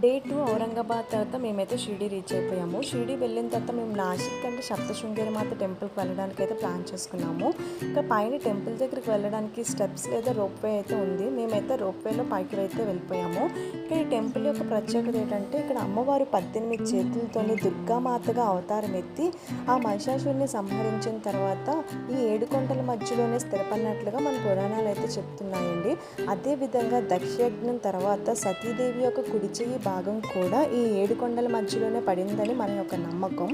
Day 2 Aurangabad తర్వాత మేమైతే Shirdi reach అయిపోయాము. షిరిడి వెళ్ళిన తర్వాత మేము నాసిక్ అంటే సప్తశృంగేరి మాత టెంపుల్కి వెళ్ళడానికి అయితే ప్లాన్ చేసుకున్నాము. ఇంకా పైన టెంపుల్ దగ్గరికి వెళ్ళడానికి స్టెప్స్ లేదా రోప్వే అయితే ఉంది. మేమైతే రోప్వేలో పైకి అయితే వెళ్ళిపోయాము. ఇంకా ఈ టెంపుల్ యొక్క ప్రత్యేకత ఏంటంటే ఇక్కడ అమ్మవారు 18 చేతులతోని దుర్గామాతగా అవతారం ఎత్తి ఆ మహిషాసురుని సంహరించిన తర్వాత ఈ 7 కొండల మధ్యలోనే స్థిరపడినట్లుగా మన పురాణాలు అయితే చెప్తున్నాయండి. అదేవిధంగా దక్షయజ్ఞం తర్వాత సతీదేవి యొక్క కుడి చెయ్యి భాగం కూడా ఈ 7 కొండల మధ్యలోనే పడిందని మన యొక్క నమ్మకం.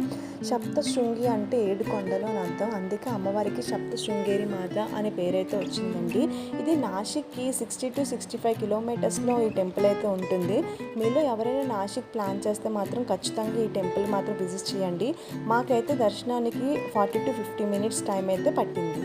సప్తశృంగి అంటే 7 కొండలు అని అర్థం. అందుకే అమ్మవారికి సప్తశృంగేరి మాత అనే పేరైతే వచ్చిందండి. ఇది నాసిక్కి 60-65 కిలోమీటర్స్లో ఈ టెంపుల్ అయితే ఉంటుంది. మీలో ఎవరైనా నాసిక్ ప్లాన్ చేస్తే మాత్రం ఖచ్చితంగా ఈ టెంపుల్ మాత్రం విజిట్ చేయండి. మాకైతే దర్శనానికి 40-50 మినిట్స్ టైం అయితే పట్టింది.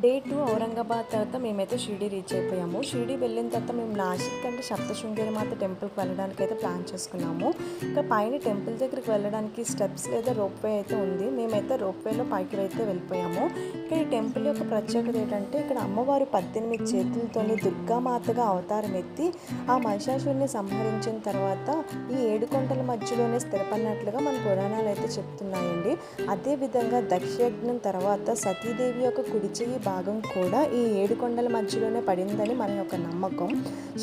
డే 2 ఔరంగాబాద్ తర్వాత మేమైతే షిరిడి రీచ్ అయిపోయాము. షిరిడి వెళ్ళిన తర్వాత మేము నాసిక్ అంటే సప్తశృంగేరి మాత టెంపుల్కి వెళ్ళడానికి అయితే ప్లాన్ చేసుకున్నాము. ఇంకా పైన టెంపుల్ దగ్గరికి వెళ్ళడానికి స్టెప్స్ లేదా రోప్వే అయితే ఉంది. మేమైతే రోప్వేలో పైకి అయితే వెళ్ళిపోయాము. ఇంకా ఈ టెంపుల్ యొక్క ప్రత్యేకత ఏంటంటే ఇక్కడ అమ్మవారు 18 చేతులతోని దుర్గామాతగా అవతారం ఎత్తి ఆ మహిషాసురుని సంహరించిన తర్వాత ఈ 7 కొండల మధ్యలోనే స్థిరపడినట్లుగా మన పురాణాలు అయితే చెప్తున్నాయండి. అదేవిధంగా దక్షయజ్ఞం తర్వాత సతీదేవి యొక్క కుడి చెయ్యి భాగం కూడా ఈ 7 కొండల మధ్యలోనే పడిందని మన యొక్క నమ్మకం.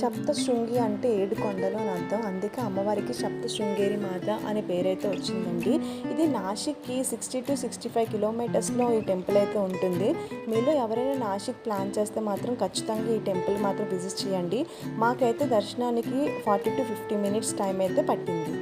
సప్తశృంగి అంటే 7 కొండలు అని అర్థం. అందుకే అమ్మవారికి సప్తశృంగేరి మాత అనే పేరైతే వచ్చిందండి. ఇది నాసిక్కి 60-65 కిలోమీటర్స్లో ఈ టెంపుల్ అయితే ఉంటుంది. మీలో ఎవరైనా నాసిక్ ప్లాన్ చేస్తే మాత్రం ఖచ్చితంగా ఈ టెంపుల్ మాత్రం విజిట్ చేయండి. మాకైతే దర్శనానికి 40-50 మినిట్స్ టైం అయితే పట్టింది.